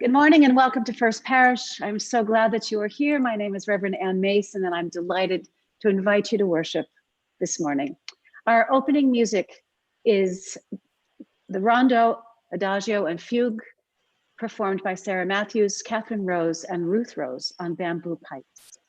Good morning and welcome to First Parish. I'm so glad that you are here. My name is Reverend Ann Mason and I'm delighted to invite you to worship this morning. Our opening music is the Rondo, Adagio, and Fugue, performed by Sarah Matthews, Catherine Rose, and Ruth Rose on bamboo pipes.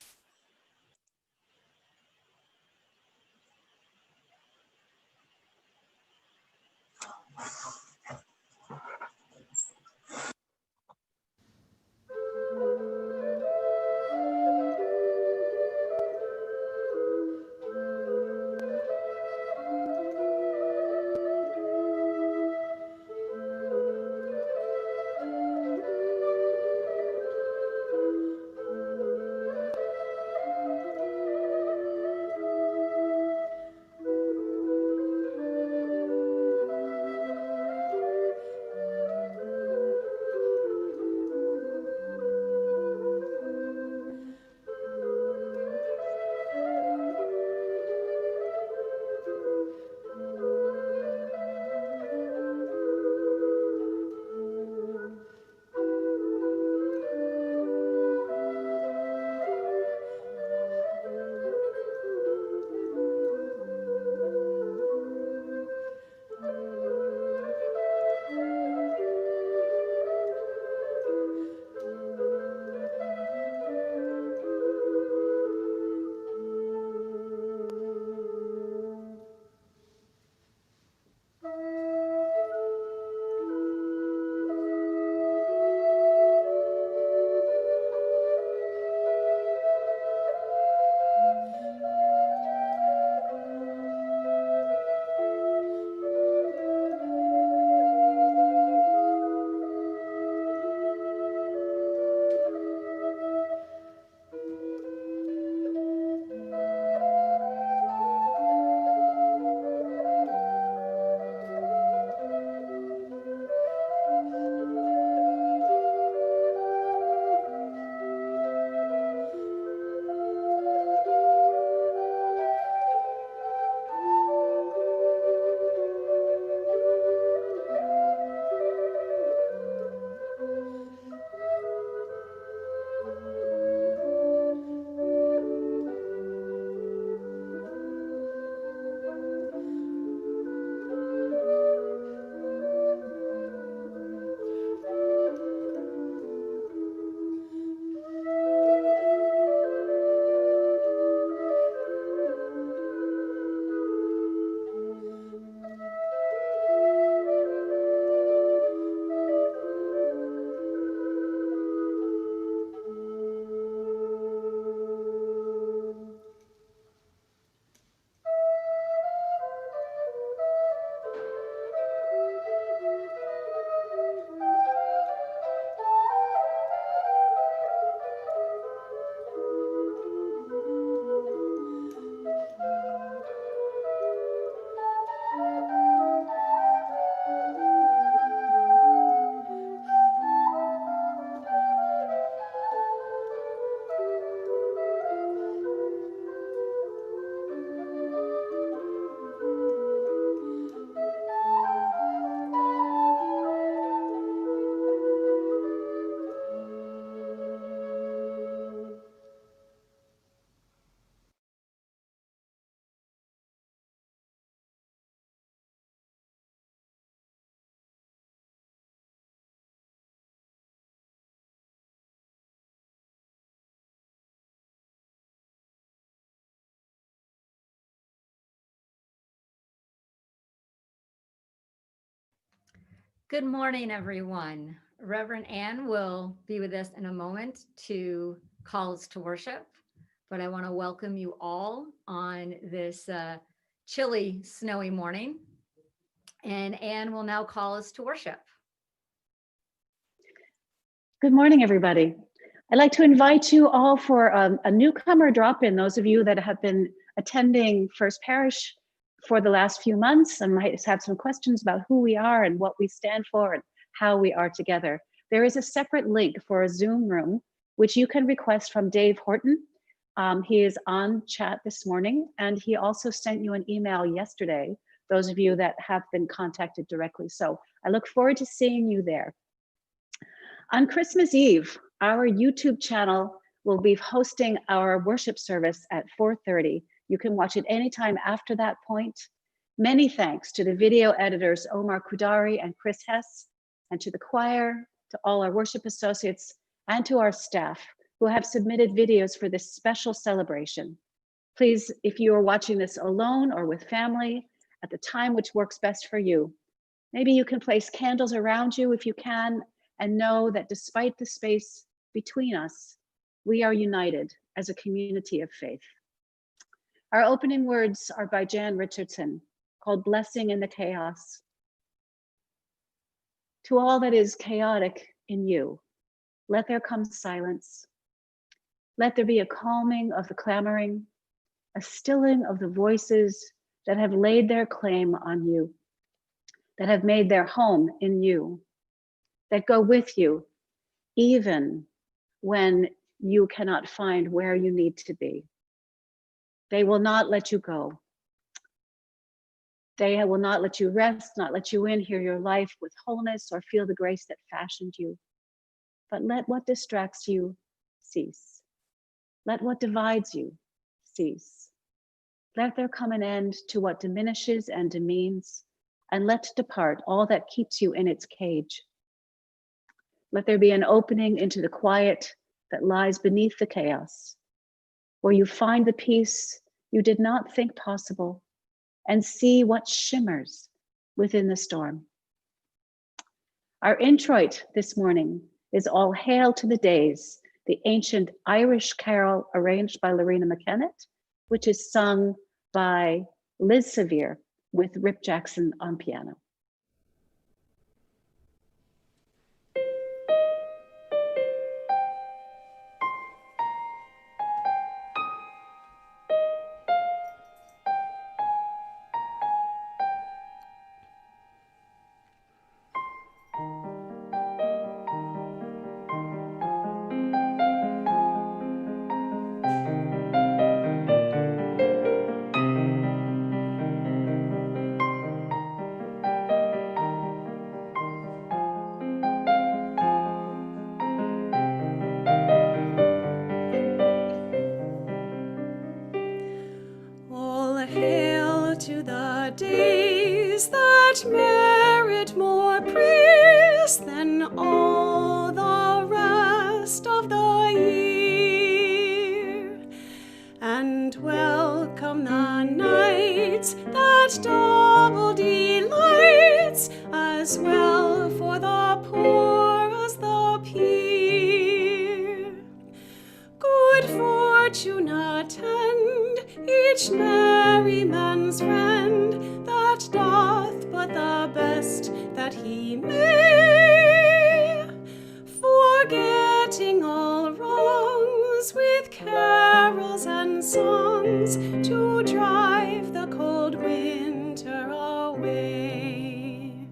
Good morning, everyone. Reverend Ann will be with us in a moment to call us to worship, but I want to welcome you all on this chilly, snowy morning. And Ann will now call us to worship. Good morning, everybody. I'd like to invite you all for a newcomer drop-in, those of you that have been attending First Parish for the last few months and might have some questions about who we are and what we stand for and how we are together. There is a separate link for a Zoom room, which you can request from Dave Horton. He is on chat this morning, and he also sent you an email yesterday, those of you that have been contacted directly. So I look forward to seeing you there. On Christmas Eve, our YouTube channel will be hosting our worship service at 4:30. You can watch it anytime after that point. Many thanks to the video editors Omar Kudari and Chris Hess, and to the choir, to all our worship associates, and to our staff who have submitted videos for this special celebration. Please, if you are watching this alone or with family, at the time which works best for you, maybe you can place candles around you if you can, and know that despite the space between us, we are united as a community of faith. Our opening words are by Jan Richardson, called Blessing in the Chaos. To all that is chaotic in you, let there come silence. Let there be a calming of the clamoring, a stilling of the voices that have laid their claim on you, that have made their home in you, that go with you even when you cannot find where you need to be. They will not let you go. They will not let you rest, not let you in, hear your life with wholeness, or feel the grace that fashioned you. But let what distracts you cease. Let what divides you cease. Let there come an end to what diminishes and demeans, and let depart all that keeps you in its cage. Let there be an opening into the quiet that lies beneath the chaos, where you find the peace you did not think possible, and see what shimmers within the storm. Our introit this morning is All Hail to the Days, the ancient Irish carol arranged by Lorena McKennett, which is sung by Liz Severe with Rip Jackson on piano. Days that merit more praise than all the rest of the year, and welcome the nights that double delights, as well for the poor as the peer. Good fortune attend each merry man's friend that doth but the best that he may, forgetting all wrongs with carols and songs to drive the cold winter away.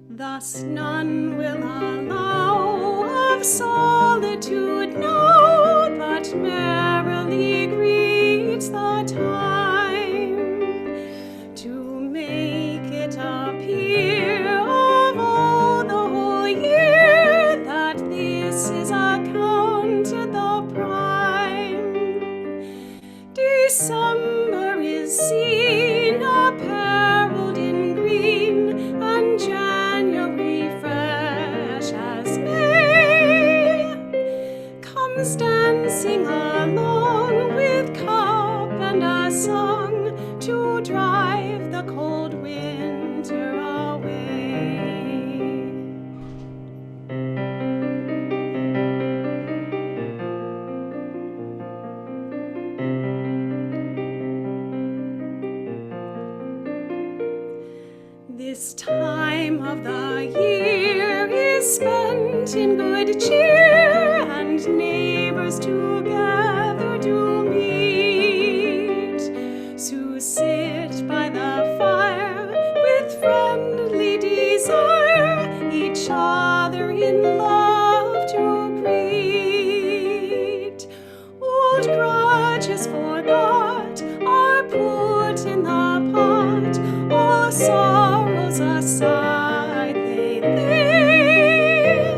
Thus none will allow of solitude now, but merrily greets the time to make it appear of all the whole year that this is accounted the prime. December is seen apparelled in green, and January fresh as May comes dancing along with cup and a song to drive the cold winter away. This time of the year is spent in good cheer, and neighbors together do meet, to sit by the fire with friendly desire, each other in love to greet. Old grudges forgot are put in the pot, all sorrows aside they lay,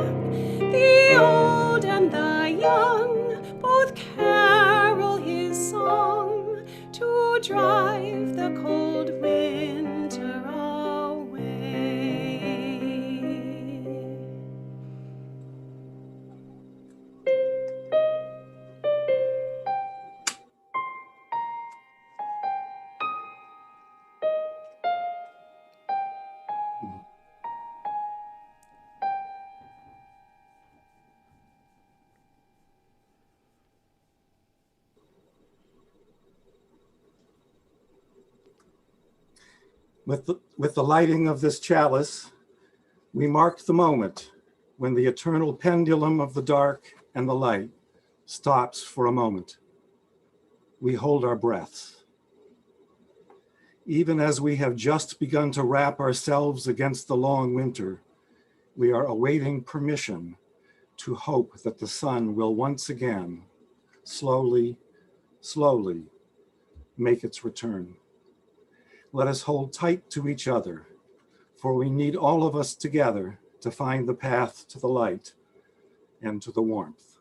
With the lighting of this chalice, we mark the moment when the eternal pendulum of the dark and the light stops for a moment. We hold our breaths. Even as we have just begun to wrap ourselves against the long winter, we are awaiting permission to hope that the sun will once again, slowly, slowly, make its return. Let us hold tight to each other, for we need all of us together to find the path to the light and to the warmth.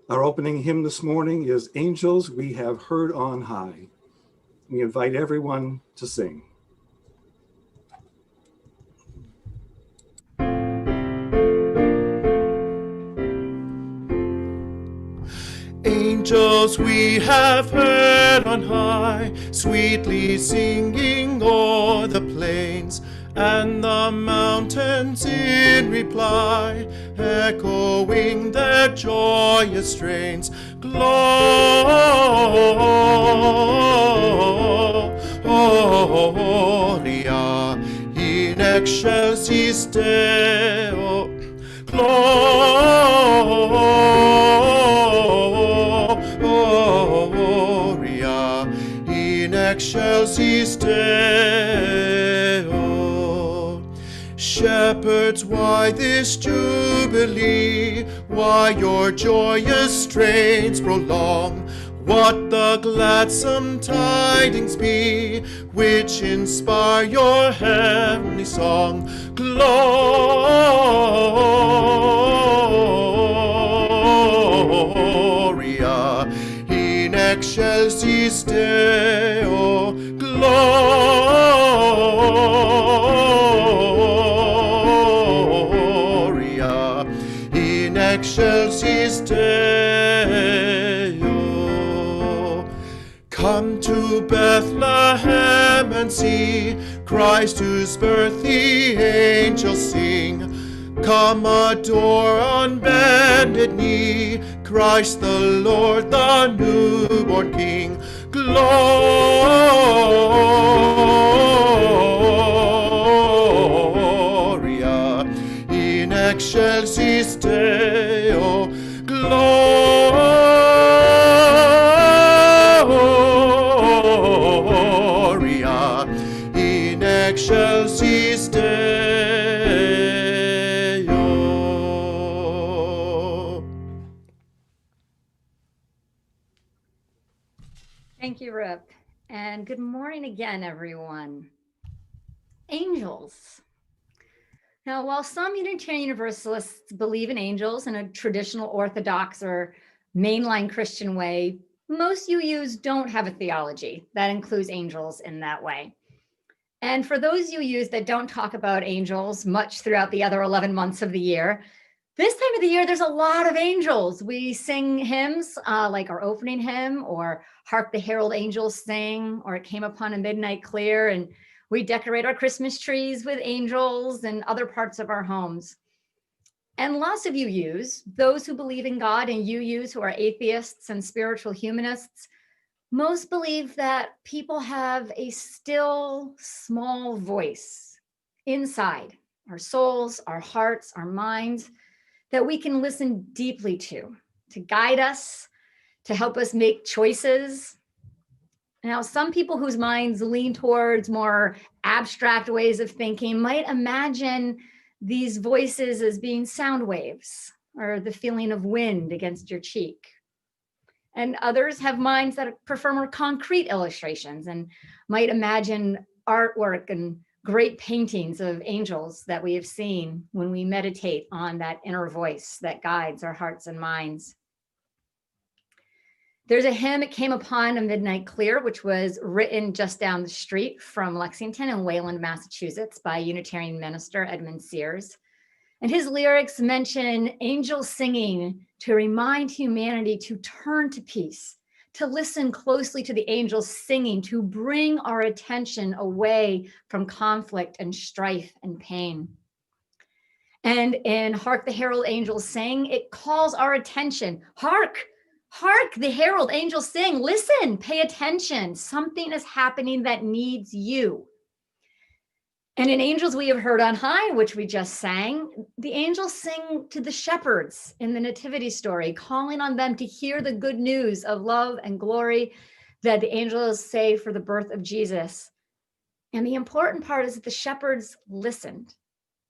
Our opening hymn this morning is Angels We Have Heard on High. We invite everyone to sing. Angels we have heard on high, sweetly singing o'er the plains, and the mountains in reply, echoing their joyous strains. Gloria in excelsis Deo. Gloria in excelsis Deo. Shepherds, why this jubilee? Why your joyous strains prolong? What the gladsome tidings be, which inspire your heavenly song? Gloria in excelsis Deo. Gloria in excelsis Deo. Come to Bethlehem and see Christ, whose birth the angels sing. Come adore on bended knee Christ the Lord, the newborn King. Gloria in excelsis Deo. Gloria in excelsis Deo. Thank you, Rip. And good morning again, everyone. Angels. Now, while some Unitarian Universalists believe in angels in a traditional Orthodox or mainline Christian way, most UUs don't have a theology that includes angels in that way. And for those UUs that don't talk about angels much throughout the other 11 months of the year, this time of the year, there's a lot of angels. We sing hymns like our opening hymn, or Hark the Herald Angels Sing, or It Came Upon a Midnight Clear, and we decorate our Christmas trees with angels and other parts of our homes. And lots of UUs, those who believe in God, and UUs who are atheists and spiritual humanists, most believe that people have a still small voice inside our souls, our hearts, our minds, that we can listen deeply to guide us, to help us make choices. Now, some people whose minds lean towards more abstract ways of thinking might imagine these voices as being sound waves or the feeling of wind against your cheek. And others have minds that prefer more concrete illustrations and might imagine artwork and great paintings of angels that we have seen when we meditate on that inner voice that guides our hearts and minds. There's a hymn, It Came Upon a Midnight Clear, which was written just down the street from Lexington in Wayland, Massachusetts by Unitarian minister Edmund Sears. And his lyrics mention angels singing to remind humanity to turn to peace, to listen closely to the angels singing, to bring our attention away from conflict and strife and pain. And in Hark the Herald Angels Sing, it calls our attention. Hark, Hark, the herald angels sing. Listen, pay attention. Something is happening that needs you. And in Angels We Have Heard on High, which we just sang, the angels sing to the shepherds in the nativity story, calling on them to hear the good news of love and glory that the angels say for the birth of Jesus. And the important part is that the shepherds listened.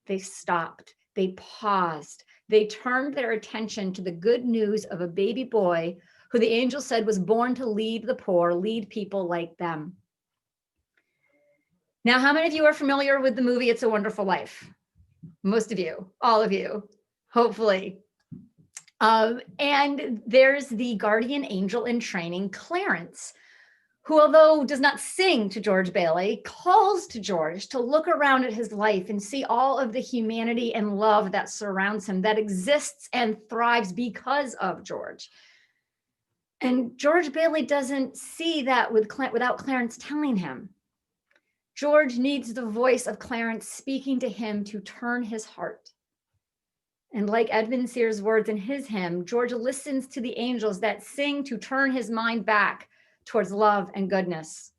They stopped, they paused, they turned their attention to the good news of a baby boy who the angel said was born to lead the poor, lead people like them. Now, how many of you are familiar with the movie It's a Wonderful Life? Most of you, all of you, hopefully. And there's the guardian angel in training, Clarence, who, although does not sing to George Bailey, calls to George to look around at his life and see all of the humanity and love that surrounds him, that exists and thrives because of George. And George Bailey doesn't see that without Clarence telling him. George needs the voice of Clarence speaking to him to turn his heart. And like Edmund Sears' words in his hymn, George listens to the angels that sing to turn his mind back towards love and goodness.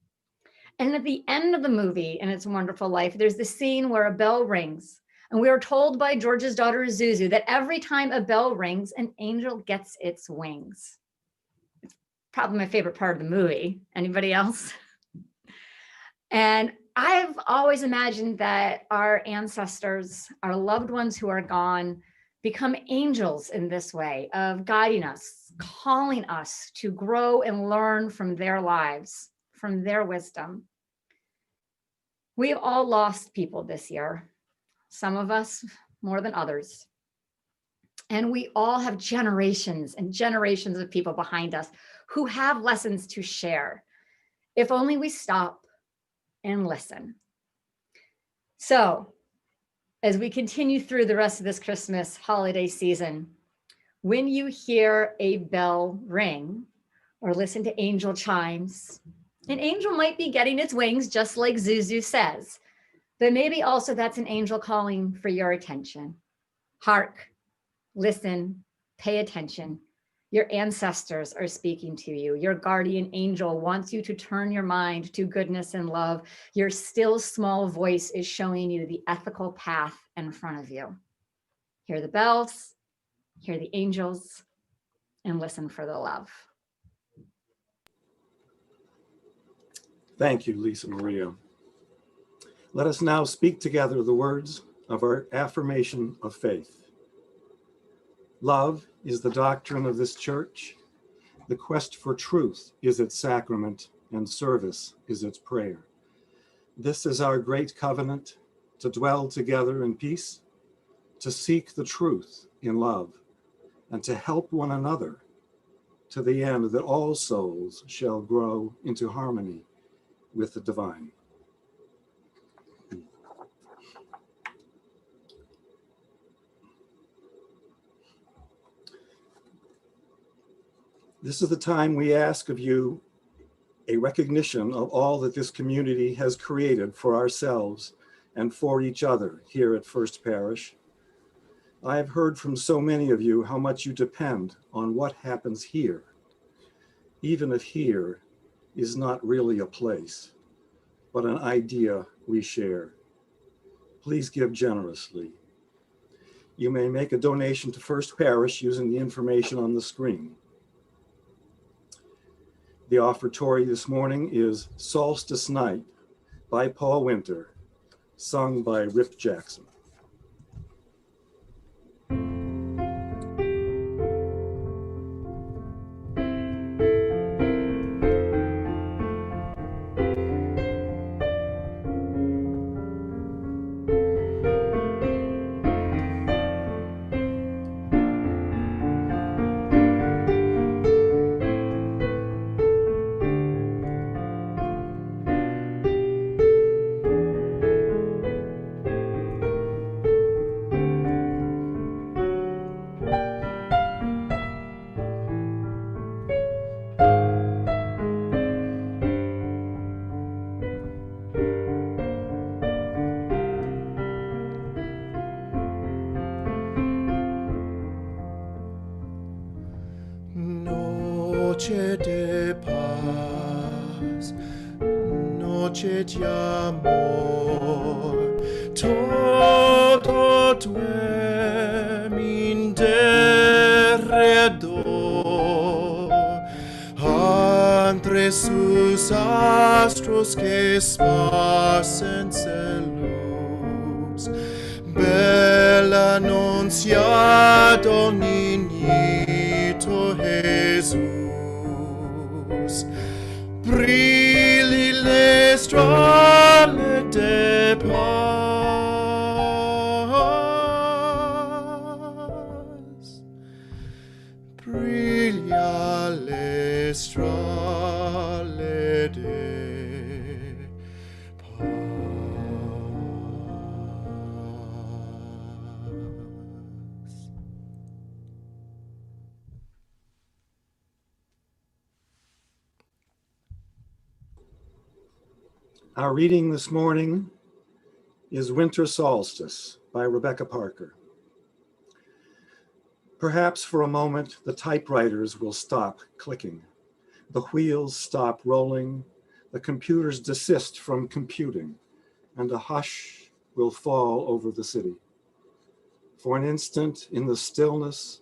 And at the end of the movie, in It's a Wonderful Life, there's the scene where a bell rings. And we are told by George's daughter, Zuzu, that every time a bell rings, an angel gets its wings. It's probably my favorite part of the movie. Anybody else? And I've always imagined that our ancestors, our loved ones who are gone, become angels in this way of guiding us, calling us to grow and learn from their lives, from their wisdom. We have all lost people this year, some of us more than others. And we all have generations and generations of people behind us who have lessons to share. If only we stop and listen. So, as we continue through the rest of this Christmas holiday season, when you hear a bell ring or listen to angel chimes, an angel might be getting its wings, just like Zuzu says, but maybe also that's an angel calling for your attention. Hark, listen, pay attention. Your ancestors are speaking to you. Your guardian angel wants you to turn your mind to goodness and love. Your still small voice is showing you the ethical path in front of you. Hear the bells, hear the angels, and listen for the love. Thank you, Lisa Maria. Let us now speak together the words of our affirmation of faith. Love is the doctrine of this church. The quest for truth is its sacrament, and service is its prayer. This is our great covenant, to dwell together in peace, to seek the truth in love, and to help one another to the end that all souls shall grow into harmony with the divine. This is the time we ask of you a recognition of all that this community has created for ourselves and for each other here at First Parish. I have heard from so many of you how much you depend on what happens here, even if here is not really a place, but an idea we share. Please give generously. You may make a donation to First Parish using the information on the screen. The offertory this morning is Solstice Night by Paul Winter, sung by Rip Jackson. noche de paz, noche de amor, todo duerme en derredor, entre sus astros que esparcen luz, bella annunciado niñito Jesús, brilli le strade de paz, brilla le strade de paz. Our reading this morning is Winter Solstice by Rebecca Parker. Perhaps for a moment, the typewriters will stop clicking. The wheels stop rolling. The computers desist from computing, and a hush will fall over the city. For an instant, in the stillness,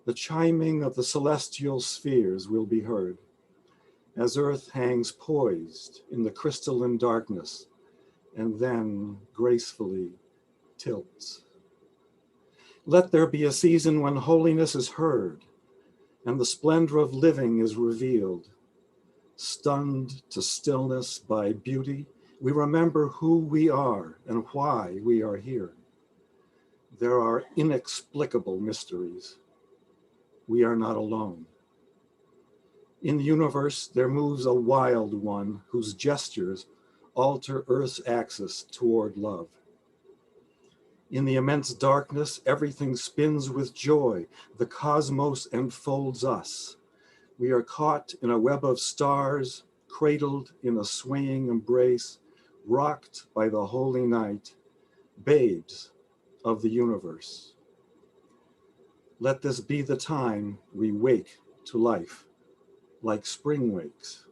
the chiming of the celestial spheres will be heard, as Earth hangs poised in the crystalline darkness and then gracefully tilts. Let there be a season when holiness is heard and the splendor of living is revealed. Stunned to stillness by beauty, we remember who we are and why we are here. There are inexplicable mysteries. We are not alone. In the universe, there moves a wild one whose gestures alter Earth's axis toward love. In the immense darkness, everything spins with joy. The cosmos enfolds us. We are caught in a web of stars, cradled in a swaying embrace, rocked by the holy night, babes of the universe. Let this be the time we wake to life, like spring wakes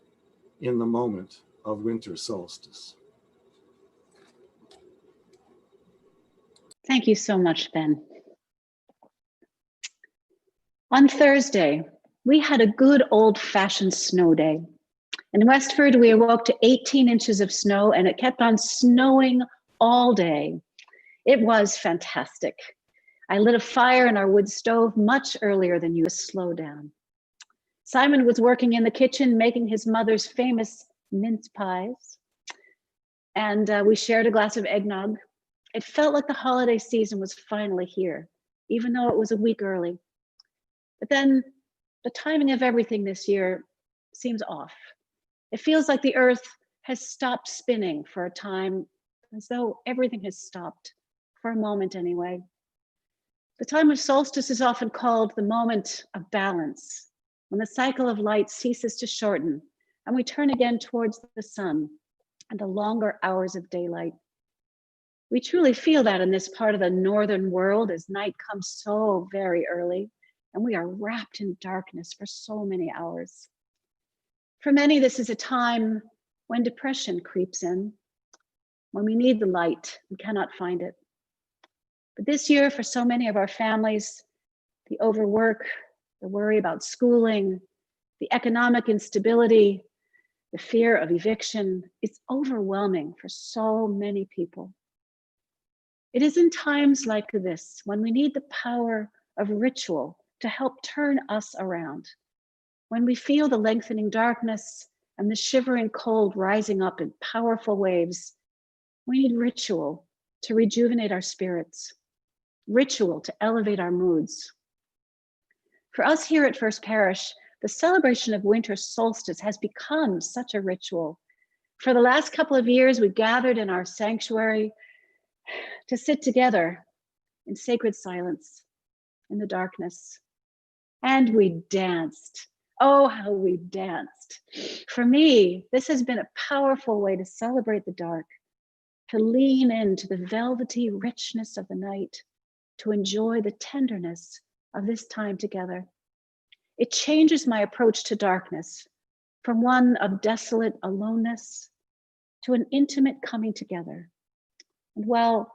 in the moment of winter solstice. Thank you so much, Ben. On Thursday, we had a good old-fashioned snow day. In Westford, we awoke to 18 inches of snow, and it kept on snowing all day. It was fantastic. I lit a fire in our wood stove much earlier than you. Slow down. Simon was working in the kitchen, making his mother's famous mince pies. And we shared a glass of eggnog. It felt like the holiday season was finally here, even though it was a week early. But then the timing of everything this year seems off. It feels like the earth has stopped spinning for a time, as though everything has stopped, for a moment anyway. The time of solstice is often called the moment of balance, when the cycle of light ceases to shorten and we turn again towards the sun and the longer hours of daylight. We truly feel that in this part of the northern world as night comes so very early and we are wrapped in darkness for so many hours. For many, this is a time when depression creeps in, when we need the light and cannot find it. But this year, for so many of our families, the overwork, the worry about schooling, the economic instability, the fear of eviction, it's overwhelming for so many people. It is in times like this when we need the power of ritual to help turn us around. When we feel the lengthening darkness and the shivering cold rising up in powerful waves, we need ritual to rejuvenate our spirits, ritual to elevate our moods. For us here at First Parish, the celebration of winter solstice has become such a ritual. For the last couple of years, we gathered in our sanctuary to sit together in sacred silence in the darkness. And we danced. Oh, how we danced. For me, this has been a powerful way to celebrate the dark, to lean into the velvety richness of the night, to enjoy the tenderness of this time together. It changes my approach to darkness from one of desolate aloneness to an intimate coming together. And while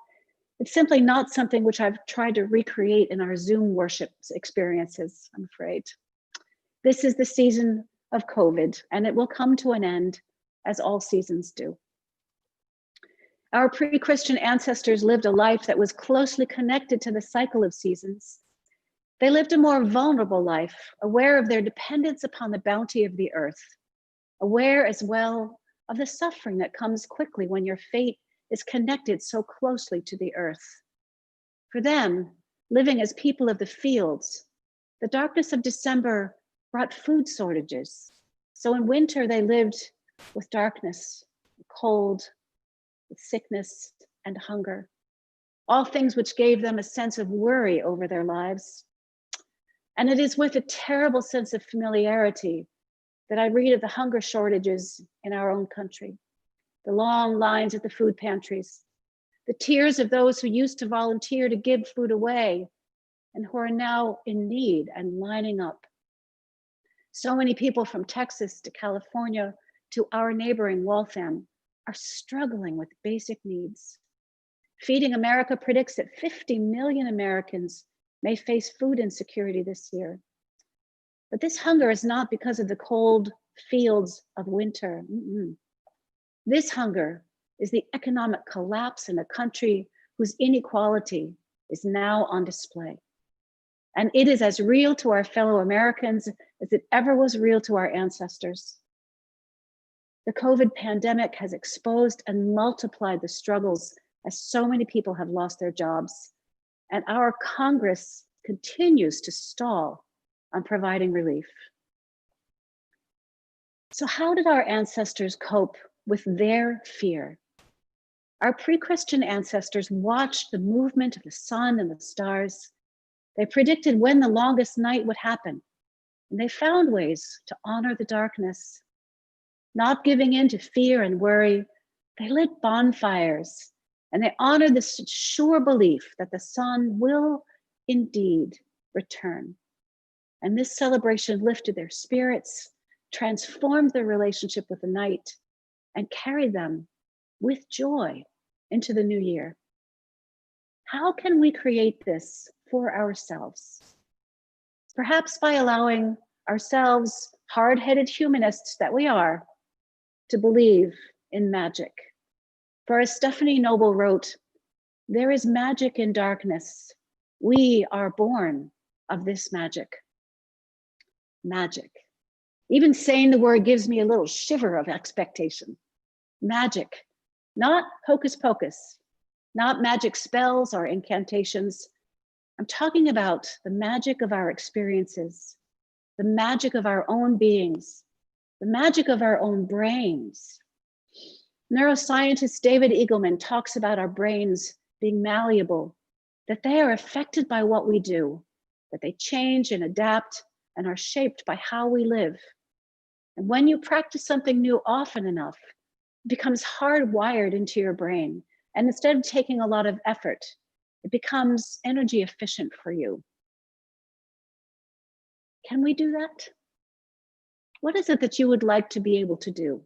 it's simply not something which I've tried to recreate in our Zoom worship experiences, I'm afraid. This is the season of COVID, and it will come to an end, as all seasons do. Our pre-Christian ancestors lived a life that was closely connected to the cycle of seasons. They lived a more vulnerable life, aware of their dependence upon the bounty of the earth, aware as well of the suffering that comes quickly when your fate is connected so closely to the earth. For them, living as people of the fields, the darkness of December brought food shortages. So in winter, they lived with darkness, cold, with sickness and hunger, all things which gave them a sense of worry over their lives. And it is with a terrible sense of familiarity that I read of the hunger shortages in our own country, the long lines at the food pantries, the tears of those who used to volunteer to give food away and who are now in need and lining up. So many people from Texas to California to our neighboring Waltham are struggling with basic needs. Feeding America predicts that 50 million Americans may face food insecurity this year. But this hunger is not because of the cold fields of winter. This hunger is the economic collapse in a country whose inequality is now on display. And it is as real to our fellow Americans as it ever was real to our ancestors. The COVID pandemic has exposed and multiplied the struggles as so many people have lost their jobs. And our Congress continues to stall on providing relief. So how did our ancestors cope with their fear? Our pre-Christian ancestors watched the movement of the sun and the stars. They predicted when the longest night would happen, and they found ways to honor the darkness. Not giving in to fear and worry, they lit bonfires, and they honored the sure belief that the sun will indeed return. And this celebration lifted their spirits, transformed their relationship with the night, and carried them with joy into the new year. How can we create this for ourselves? Perhaps by allowing ourselves, hard-headed humanists that we are, to believe in magic. For as Stephanie Noble wrote, there is magic in darkness. We are born of this magic. Magic. Even saying the word gives me a little shiver of expectation. Magic, not hocus pocus, not magic spells or incantations. I'm talking about the magic of our experiences, the magic of our own beings, the magic of our own brains. Neuroscientist David Eagleman talks about our brains being malleable, that they are affected by what we do, that they change and adapt and are shaped by how we live. And when you practice something new often enough, it becomes hardwired into your brain. And instead of taking a lot of effort, it becomes energy efficient for you. Can we do that? What is it that you would like to be able to do?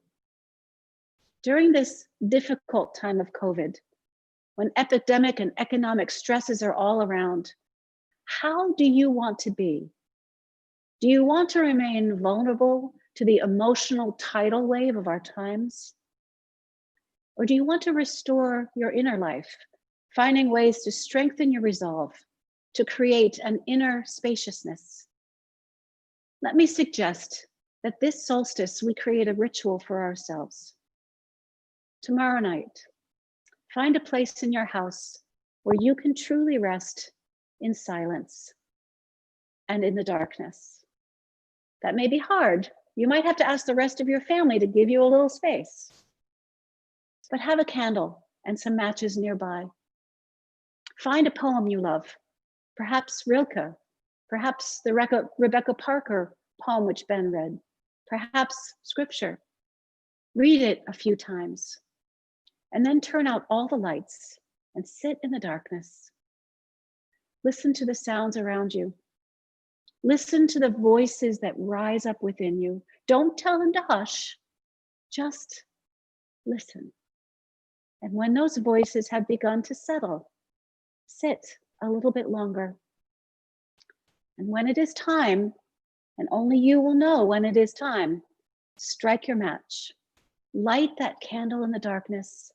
During this difficult time of COVID, when epidemic and economic stresses are all around, how do you want to be? Do you want to remain vulnerable to the emotional tidal wave of our times? Or do you want to restore your inner life, finding ways to strengthen your resolve, to create an inner spaciousness? Let me suggest that this solstice, we create a ritual for ourselves. Tomorrow night, find a place in your house where you can truly rest in silence and in the darkness. That may be hard. You might have to ask the rest of your family to give you a little space. But have a candle and some matches nearby. Find a poem you love, perhaps Rilke, perhaps the Rebecca Parker poem which Ben read, perhaps scripture. Read it a few times, and then turn out all the lights and sit in the darkness. Listen to the sounds around you. Listen to the voices that rise up within you. Don't tell them to hush, just listen. And when those voices have begun to settle, sit a little bit longer. And when it is time, and only you will know when it is time, strike your match. Light that candle in the darkness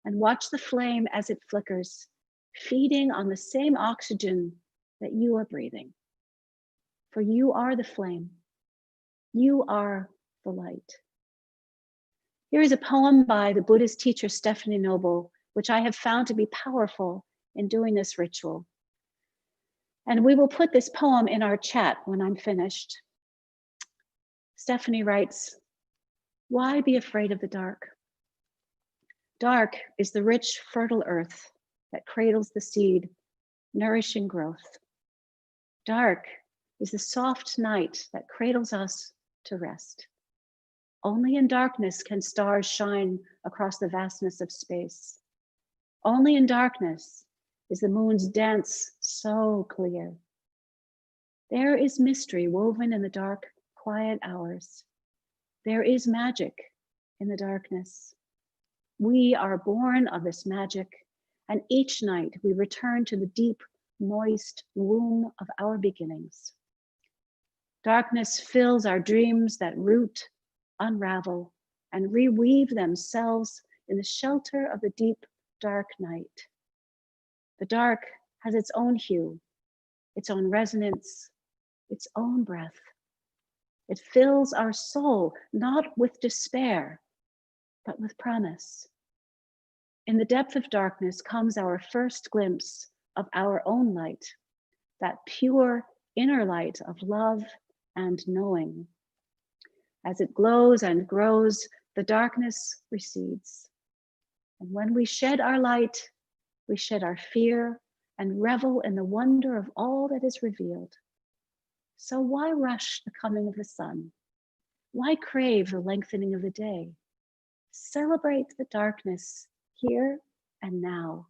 and watch the flame as it flickers, feeding on the same oxygen that you are breathing. For you are the flame. You are the light. Here is a poem by the Buddhist teacher Stephanie Noble, which I have found to be powerful in doing this ritual. And we will put this poem in our chat when I'm finished. Stephanie writes, "Why be afraid of the dark? Dark is the rich, fertile earth that cradles the seed, nourishing growth. Dark is the soft night that cradles us to rest. Only in darkness can stars shine across the vastness of space. Only in darkness is the moon's dance so clear. There is mystery woven in the dark, quiet hours. There is magic in the darkness. We are born of this magic, and each night we return to the deep, moist womb of our beginnings. Darkness fills our dreams that root, unravel, and reweave themselves in the shelter of the deep, dark night. The dark has its own hue, its own resonance, its own breath. It fills our soul not with despair, but with promise. In the depth of darkness comes our first glimpse of our own light, that pure inner light of love and knowing. As it glows and grows, the darkness recedes. And when we shed our light, we shed our fear and revel in the wonder of all that is revealed. So why rush the coming of the sun? Why crave the lengthening of the day? Celebrate the darkness here and now,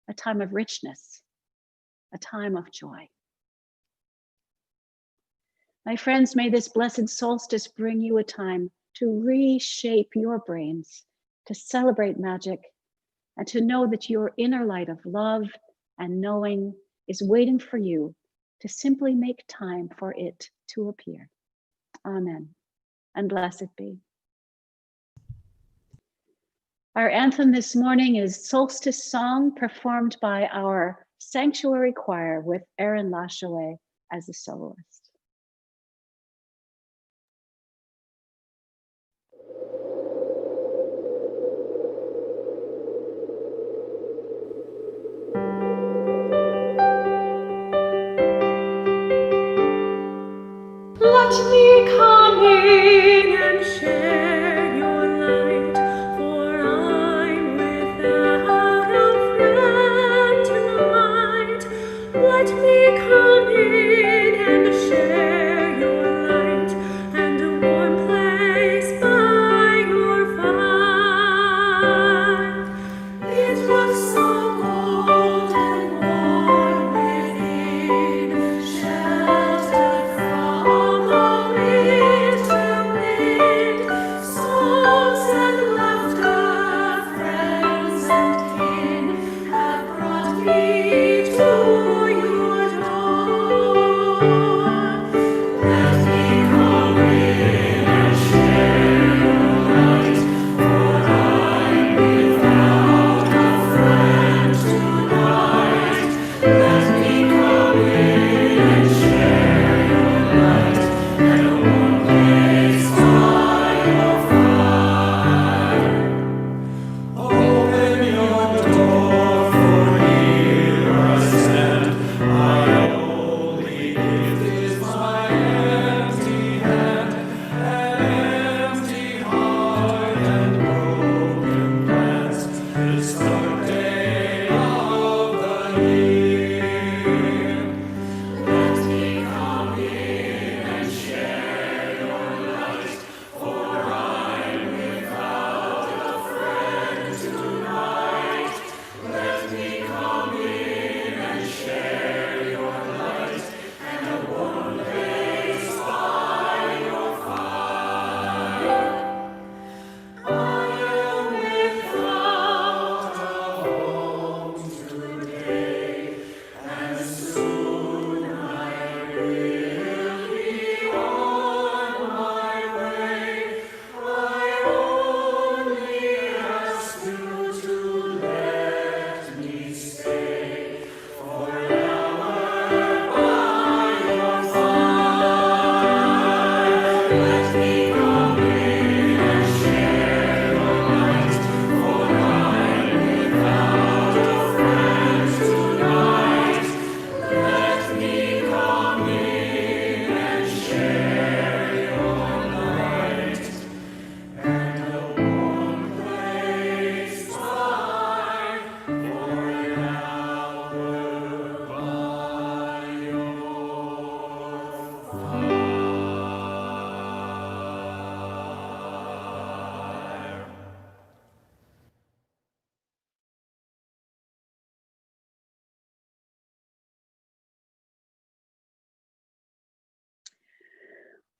a time of richness, a time of joy. My friends, may this blessed solstice bring you a time to reshape your brains, to celebrate magic, and to know that your inner light of love and knowing is waiting for you to simply make time for it to appear. Amen, and blessed be. Our anthem this morning is Solstice Song, performed by our Sanctuary Choir with Aaron Lashaway as the soloist. Let me come in and share your light, for I'm without a friend tonight. Let me come in and share your light, and a warm place by your fire. It was so cold and warm within, sheltered from the winter wind. Songs and laughter, friends and kin have brought me to your door. Let me come in and share your light, for I'm without a friend tonight. Let me come in and share your light, and a warm place by your fire. Open your door, for here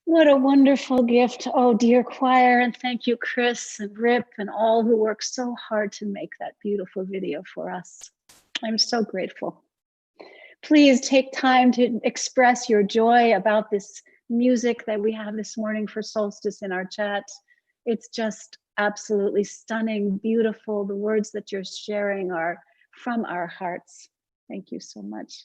What a wonderful gift. Oh, dear choir. And thank you, Chris and Rip and all who worked so hard to make that beautiful video for us. I'm so grateful. Please take time to express your joy about this music that we have this morning for Solstice in our chat. It's just absolutely stunning, beautiful. The words that you're sharing are from our hearts. Thank you so much.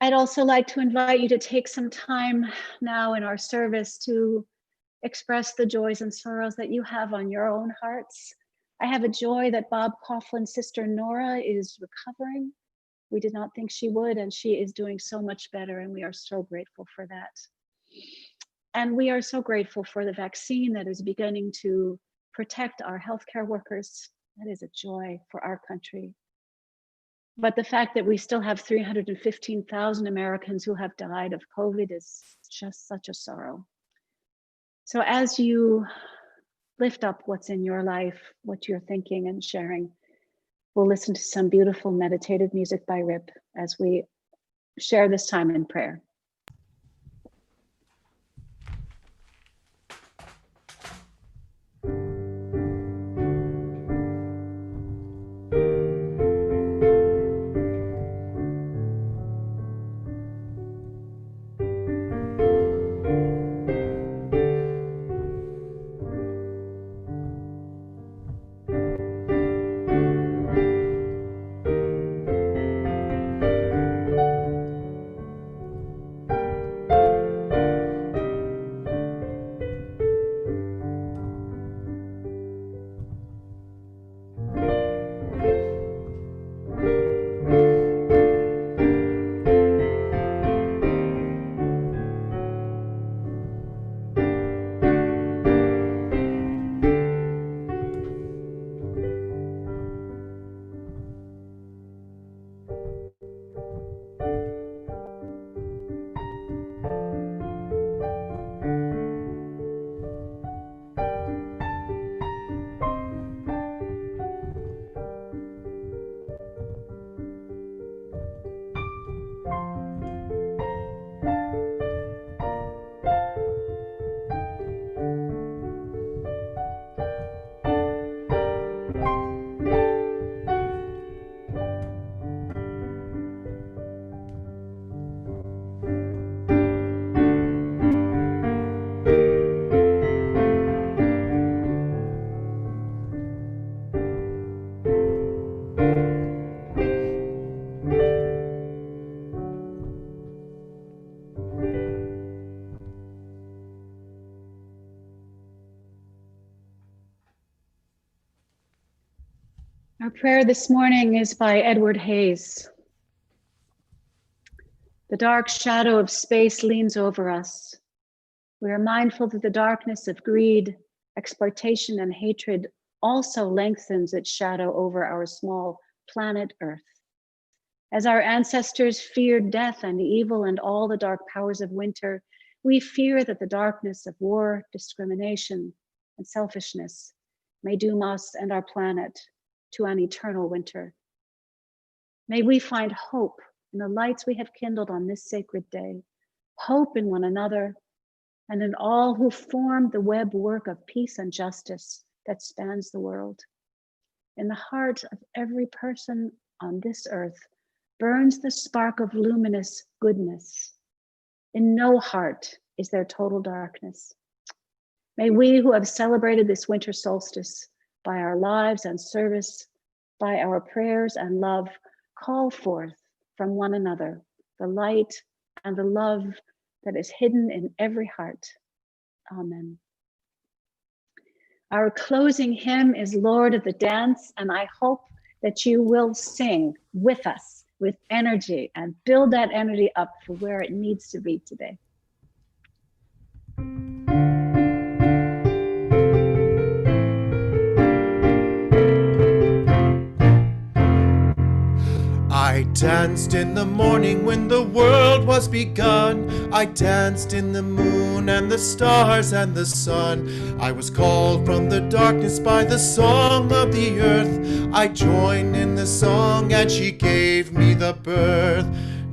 I'd also like to invite you to take some time now in our service to express the joys and sorrows that you have on your own hearts. I have a joy that Bob Coughlin's sister Nora is recovering. We did not think she would, and she is doing so much better, and we are so grateful for that. And we are so grateful for the vaccine that is beginning to protect our healthcare workers. That is a joy for our country. But the fact that we still have 315,000 Americans who have died of COVID is just such a sorrow. So as you lift up what's in your life, what you're thinking and sharing, we'll listen to some beautiful meditative music by Rip as we share this time in prayer. Our prayer this morning is by Edward Hayes. The dark shadow of space leans over us. We are mindful that the darkness of greed, exploitation, and hatred also lengthens its shadow over our small planet Earth. As our ancestors feared death and evil and all the dark powers of winter, we fear that the darkness of war, discrimination, and selfishness may doom us and our planet to an eternal winter. May we find hope in the lights we have kindled on this sacred day, hope in one another, and in all who form the web work of peace and justice that spans the world. In the heart of every person on this earth burns the spark of luminous goodness. In no heart is there total darkness. May we who have celebrated this winter solstice by our lives and service, by our prayers and love, call forth from one another the light and the love that is hidden in every heart. Amen. Our closing hymn is Lord of the Dance, and I hope that you will sing with us with energy and build that energy up for where it needs to be today. I danced in the morning when the world was begun. I danced in the moon and the stars and the sun. I was called from the darkness by the song of the earth. I joined in the song and she gave me the birth.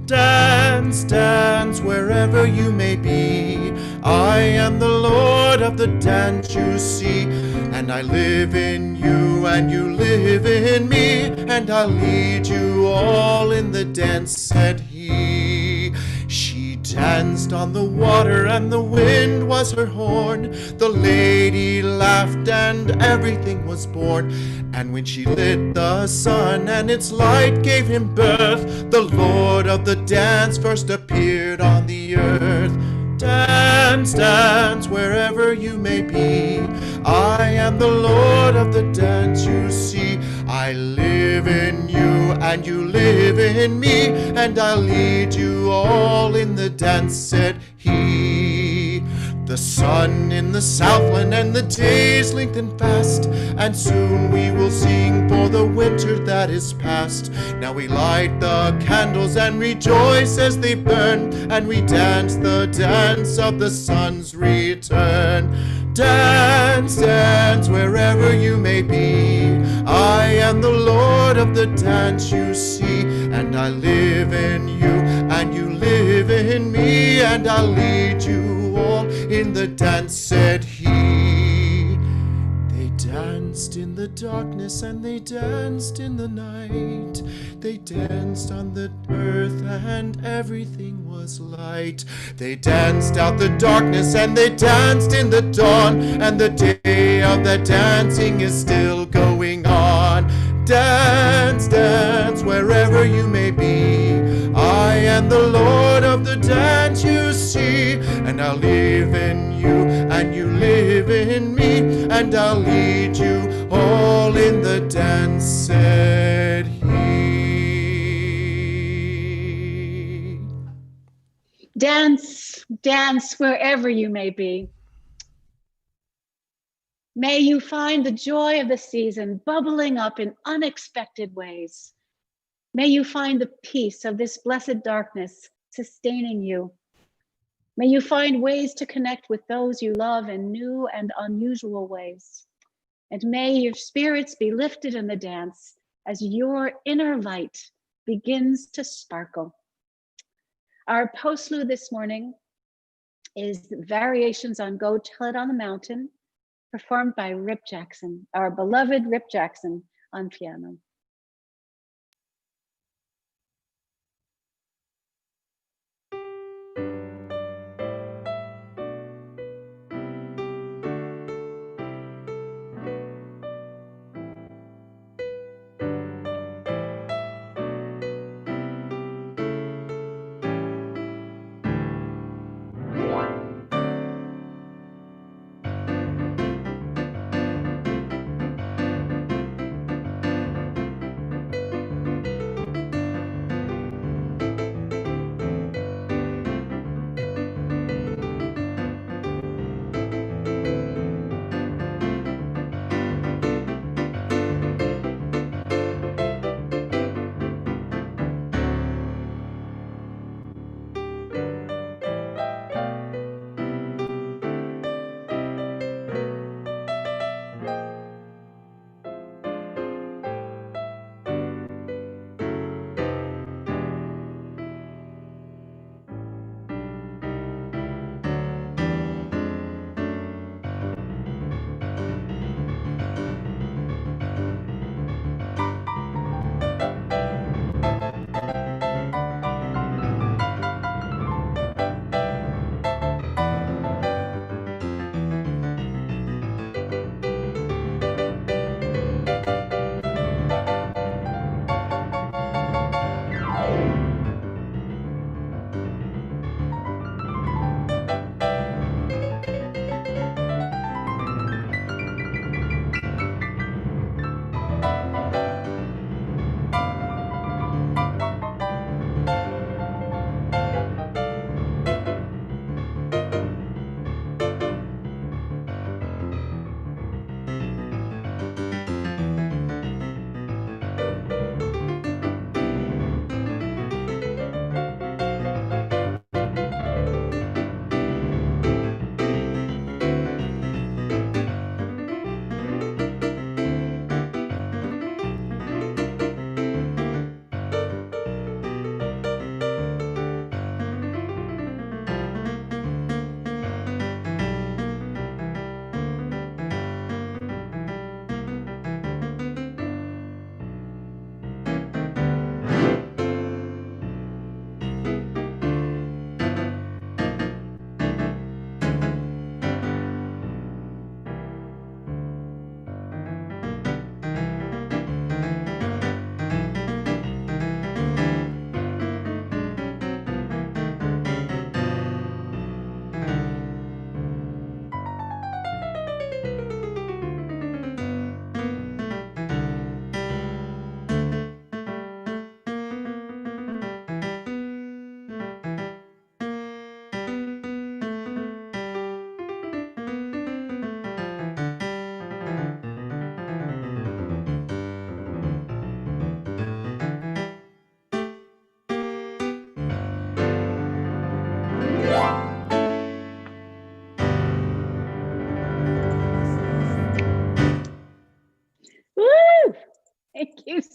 Dance, dance, wherever you may be. I am the Lord of the dance, you see. And I live in you, and you live in me. And I'll lead you all in the dance, said he. She danced on the water, and the wind was her horn. The lady laughed, and everything was born. And when she lit the sun, and its light gave him birth, the Lord of the dance first appeared on the earth. Dance, dance, wherever you may be. I am the Lord of the dance, you see. I live in you, and you live in me, and I'll lead you all in the dance, said he. The sun in the southland, and the days lengthen fast, and soon we will sing for the winter that is past. Now we light the candles and rejoice as they burn, and we dance the dance of the sun's return. Dance, dance, wherever you may be. I am the Lord of the dance, you see. And I live in you, and you live in me, and I'll lead you all in the dance, said he. They danced in the darkness, and they danced in the night. They danced on the earth, and everything was light. They danced out the darkness, and they danced in the dawn, and the day of that dancing is still going on. Dance, dance, wherever you may be. I am the Lord of the dance, you see. And I'll live in you, and you live in me, and I'll lead you all in the dance, said he. Dance, dance wherever you may be. May you find the joy of the season bubbling up in unexpected ways. May you find the peace of this blessed darkness sustaining you. May you find ways to connect with those you love in new and unusual ways. And may your spirits be lifted in the dance as your inner light begins to sparkle. Our postlude this morning is Variations on Go Tell It on the Mountain, performed by Rip Jackson, our beloved Rip Jackson on piano.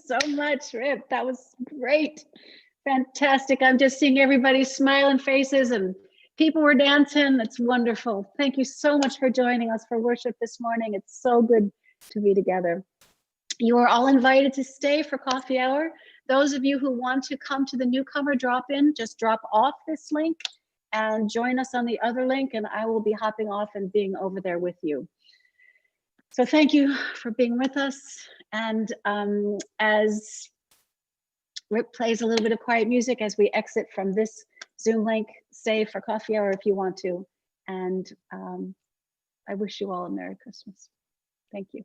so much, Rip. That was great. Fantastic. I'm just seeing everybody's smiling faces and people were dancing. It's wonderful. Thank you so much for joining us for worship this morning. It's so good to be together. You are all invited to stay for coffee hour. Those of you who want to come to the newcomer drop-in, just drop off this link and join us on the other link, and I will be hopping off and being over there with you. So thank you for being with us. And as Rip plays a little bit of quiet music as we exit from this Zoom link, stay for coffee hour if you want to. And I wish you all a Merry Christmas. Thank you.